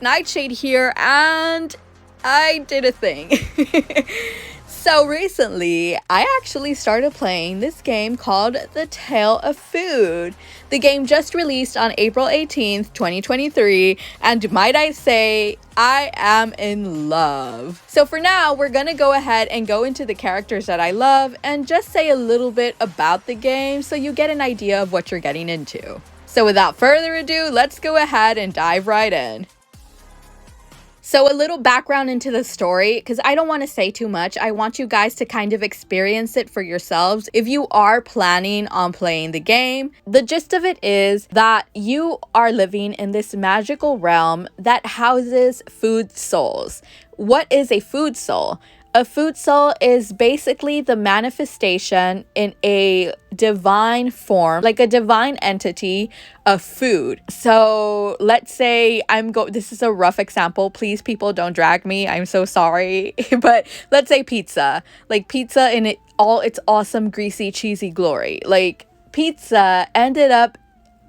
Nightshade here, and I did a thing. So recently, I actually started playing this game called The Tale of Food. The game just released on April 18th, 2023, and might I say, I am in love. So for now, we're gonna go ahead and go into the characters that I love and just say a little bit about the game so you get an idea of what you're getting into. So without further ado, let's go ahead and dive right in. So a little background into the story, because I don't want to say too much. I want you guys to kind of experience it for yourselves if you are planning on playing the game. The gist of it is that you are living in this magical realm that houses food souls. What is a food soul? A food soul is basically the manifestation in a divine form, like a divine entity of food. So let's say this is a rough example. Please, people, don't drag me. I'm so sorry. But let's say pizza. Like pizza in all its awesome, greasy, cheesy glory. Like pizza ended up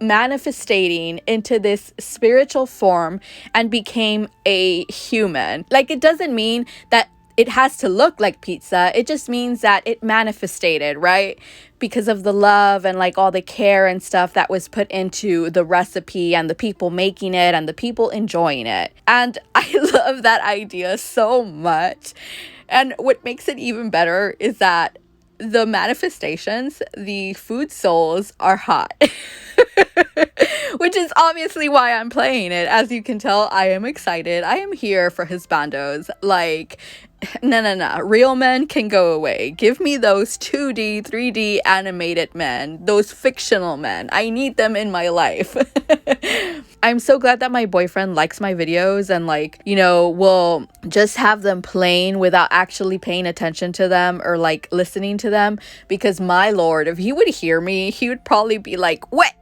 manifesting into this spiritual form and became a human. Like, it doesn't mean that it has to look like pizza. It just means that it manifested, right? Because of the love and like all the care and stuff that was put into the recipe and the people making it and the people enjoying it. And I love that idea so much. And what makes it even better is that the manifestations, the food souls, are hot. Which is obviously why I'm playing it. As you can tell, I am excited. I am here for his bandos. Like, no. Real men can go away. Give me those 2D, 3D animated men. Those fictional men. I need them in my life. I'm so glad that my boyfriend likes my videos and will just have them playing without actually paying attention to them or like listening to them. Because my lord, if he would hear me, he would probably be like, what?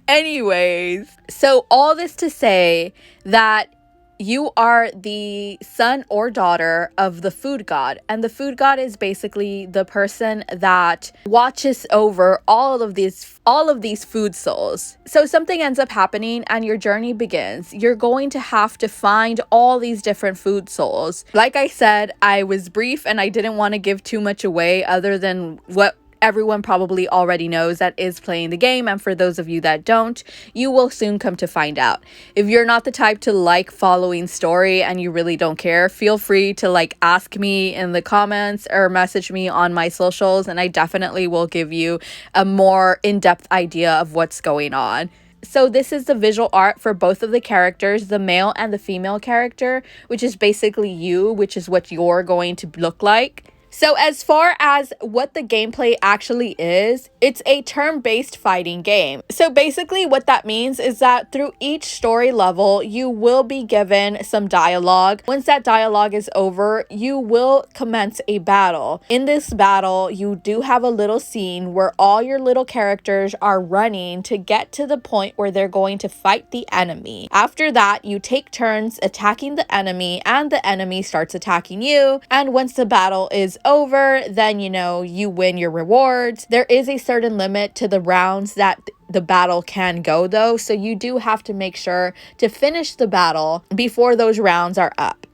Anyways, so all this to say that you are the son or daughter of the food god, and the food god is basically the person that watches over all of these food souls. So something ends up happening and your journey begins. You're going to have to find all these different food souls. Like I said, I was brief and I didn't want to give too much away other than what everyone probably already knows that is playing the game, and for those of you that don't, you will soon come to find out. If you're not the type to like following story and you really don't care, feel free to ask me in the comments or message me on my socials, and I definitely will give you a more in-depth idea of what's going on. So this is the visual art for both of the characters, the male and the female character, which is basically you, which is what you're going to look like. So as far as what the gameplay actually is, it's a turn-based fighting game. So basically what that means is that through each story level, you will be given some dialogue. Once that dialogue is over, you will commence a battle. In this battle, you do have a little scene where all your little characters are running to get to the point where they're going to fight the enemy. After that, you take turns attacking the enemy and the enemy starts attacking you. And once the battle is over, then you win your rewards. There is a certain limit to the rounds that the battle can go though, so you do have to make sure to finish the battle before those rounds are up.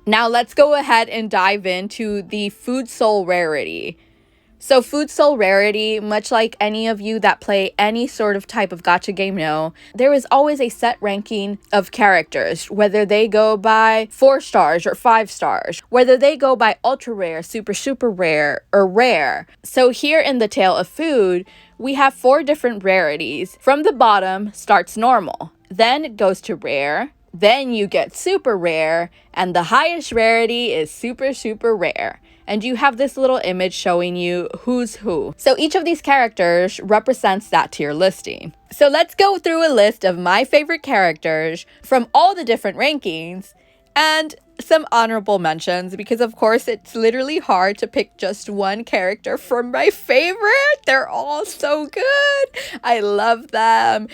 Now let's go ahead and dive into the food soul rarity. So food soul rarity, much like any of you that play any sort of type of gacha game know, there is always a set ranking of characters, whether they go by 4 stars or 5 stars, whether they go by ultra rare, super rare, or rare. So here in the Tale of Food, we have 4 different rarities. From the bottom starts normal, then it goes to rare, then you get super rare, and the highest rarity is super rare. And you have this little image showing you who's who. So each of these characters represents that tier listing. So let's go through a list of my favorite characters from all the different rankings and some honorable mentions, because of course it's literally hard to pick just one character from my favorite. They're all so good. I love them.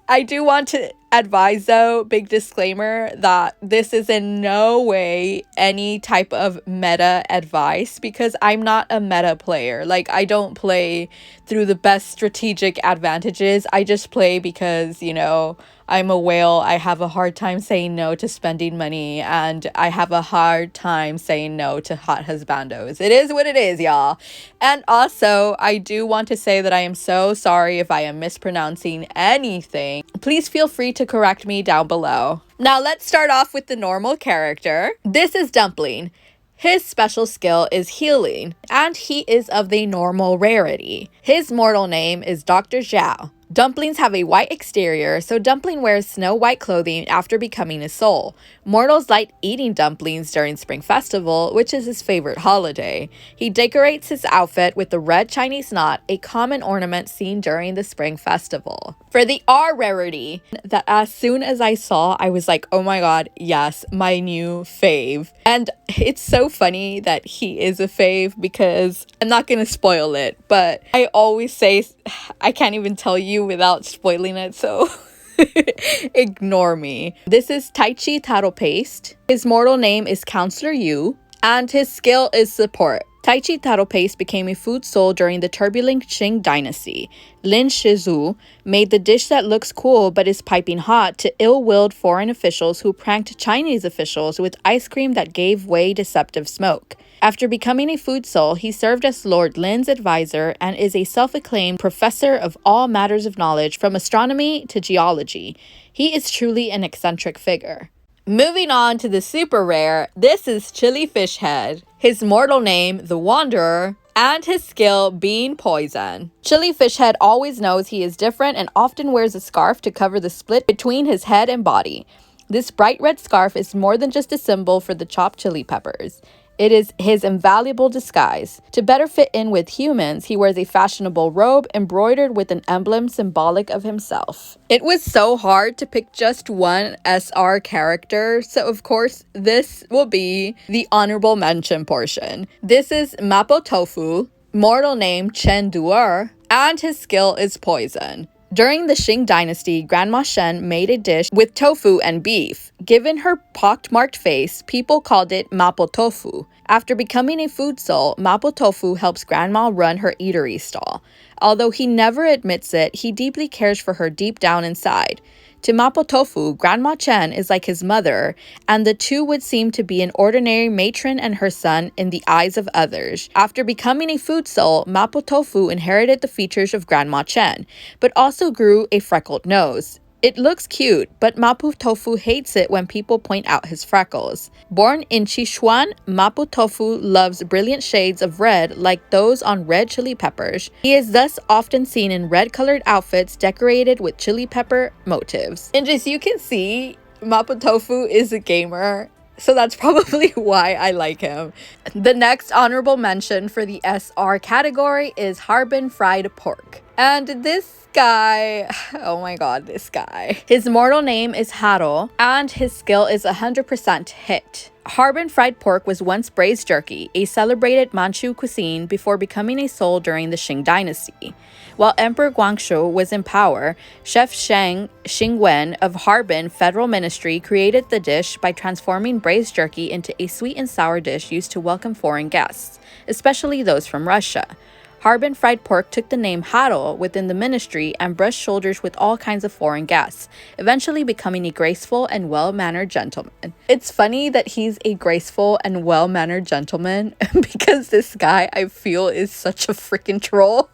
I do want to advise though, big disclaimer, that this is in no way any type of meta advice, because I'm not a meta player. Like, I don't play through the best strategic advantages. I just play because, you know, I'm a whale. I have a hard time saying no to spending money, and I have a hard time saying no to hot husbandos. It is what it is, y'all. And also, I do want to say that I am so sorry if I am mispronouncing anything. Please feel free to correct me down below. Now, let's start off with the normal character. This is Dumpling. His special skill is healing, and he is of the normal rarity. His mortal name is Dr. Zhao. Dumplings have a white exterior, so Dumpling wears snow-white clothing after becoming a soul. Mortals like eating dumplings during Spring Festival, which is his favorite holiday. He decorates his outfit with the red Chinese knot, a common ornament seen during the Spring Festival. For the R rarity, that as soon as I saw, I was like, oh my god, yes, my new fave. And it's so funny that he is a fave, because I'm not gonna spoil it, but I always say, I can't even tell you without spoiling it, so ignore me. This is Tai Chi Taro Paste. His mortal name is Counselor Yu, and his skill is support. Tai Chi Taro Paste became a food soul during the turbulent Qing dynasty. Lin Shizu made the dish that looks cool but is piping hot to ill-willed foreign officials who pranked Chinese officials with ice cream that gave way deceptive smoke. After becoming a food soul, he served as Lord Lin's advisor and is a self-acclaimed professor of all matters of knowledge from astronomy to geology. He is truly an eccentric figure. Moving on to the super rare, this is Chili Fish Head. His mortal name, the Wanderer, and his skill being poison. Chili Fish Head always knows he is different and often wears a scarf to cover the split between his head and body. This bright red scarf is more than just a symbol for the chopped chili peppers. It is his invaluable disguise. To better fit in with humans, he wears a fashionable robe embroidered with an emblem symbolic of himself. It was so hard to pick just one SR character, so of course, this will be the honorable mention portion. This is Mapo Tofu, mortal name Chen Duer, and his skill is poison. During the Qing dynasty, Grandma Shen made a dish with tofu and beef. Given her pockmarked face, people called it Mapo Tofu. After becoming a food soul, Mapo Tofu helps Grandma run her eatery stall. Although he never admits it, he deeply cares for her deep down inside. To Mapo Tofu, Grandma Chen is like his mother, and the two would seem to be an ordinary matron and her son in the eyes of others. After becoming a food soul, Mapo Tofu inherited the features of Grandma Chen, but also grew a freckled nose. It looks cute, but Mapo Tofu hates it when people point out his freckles. Born in Sichuan, Mapo Tofu loves brilliant shades of red like those on red chili peppers. He is thus often seen in red-colored outfits decorated with chili pepper motifs. And as you can see, Mapo Tofu is a gamer, so that's probably why I like him. The next honorable mention for the SR category is Harbin Fried Pork. And this guy, oh my god, this guy. His mortal name is Haro, and his skill is 100% hit. Harbin Fried Pork was once braised jerky, a celebrated Manchu cuisine before becoming a soul during the Qing dynasty. While Emperor Guangxu was in power, Chef Shang Xingwen of Harbin Federal Ministry created the dish by transforming braised jerky into a sweet and sour dish used to welcome foreign guests, especially those from Russia. Harbin Fried Pork took the name Haro within the ministry and brushed shoulders with all kinds of foreign guests, eventually becoming a graceful and well-mannered gentleman. It's funny that he's a graceful and well-mannered gentleman because this guy, I feel, is such a freaking troll.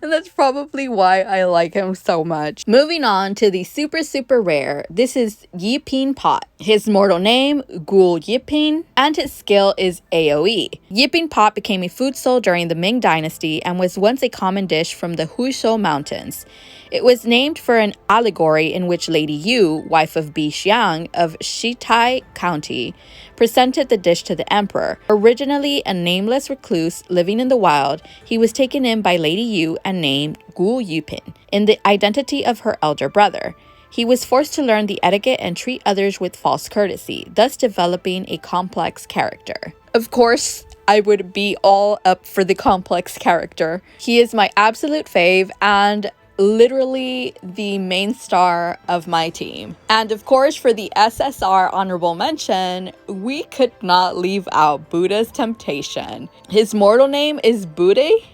And that's probably why I like him so much. Moving on to the super rare, this is Yiping Pot. His mortal name, Gul Yiping, and his skill is AoE. Yiping Pot became a food soul during the Ming Dynasty and was once a common dish from the Huizhou Mountains. It was named for an allegory in which Lady Yu, wife of Bi Xiang of Shitai County, presented the dish to the emperor. Originally a nameless recluse living in the wild, he was taken in by Lady Yu and named Gul Yupin in the identity of her elder brother. He was forced to learn the etiquette and treat others with false courtesy, thus developing a complex character. Of course, I would be all up for the complex character. He is my absolute fave, and literally the main star of my team. And of course, for the SSR honorable mention, we could not leave out Buddha's Temptation. His mortal name is Booty?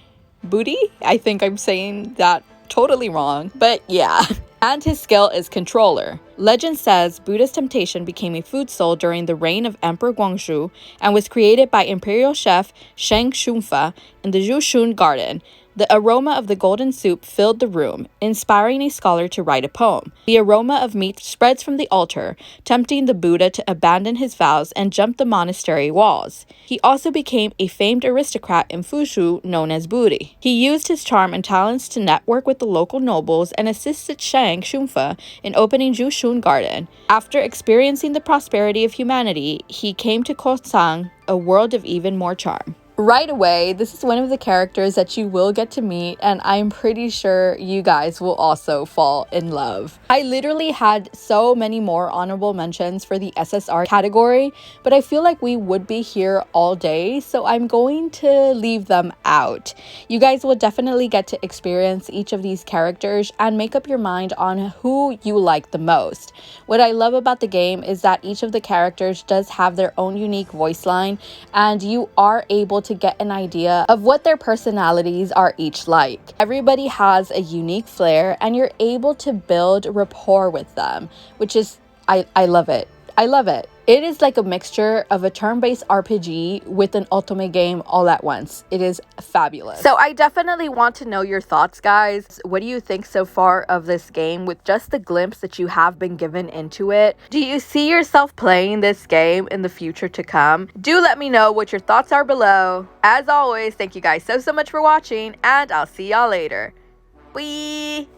I think I'm saying that totally wrong, but yeah. And his skill is Controller. Legend says Buddha's Temptation became a food soul during the reign of Emperor Guangxu and was created by Imperial Chef Sheng Xunfa in the Zhushun Garden. The aroma of the golden soup filled the room, inspiring a scholar to write a poem. The aroma of meat spreads from the altar, tempting the Buddha to abandon his vows and jump the monastery walls. He also became a famed aristocrat in Fushu known as Buri. He used his charm and talents to network with the local nobles and assisted Shang Xunfa in opening Zhushun Garden. After experiencing the prosperity of humanity, he came to Kosang, a world of even more charm. Right away, this is one of the characters that you will get to meet, and I'm pretty sure you guys will also fall in love. I literally had so many more honorable mentions for the SSR category, but I feel like we would be here all day, so I'm going to leave them out. You guys will definitely get to experience each of these characters and make up your mind on who you like the most. What I love about the game is that each of the characters does have their own unique voice line, and you are able to get an idea of what their personalities are each like. Everybody has a unique flair, and you're able to build rapport with them, which is, I love it. I love it. It is like a mixture of a turn-based RPG with an ultimate game all at once. It is fabulous. So I definitely want to know your thoughts, guys. What do you think so far of this game with just the glimpse that you have been given into it? Do you see yourself playing this game in the future to come? Do let me know what your thoughts are below. As always, thank you guys so much for watching, and I'll see y'all later. Bye!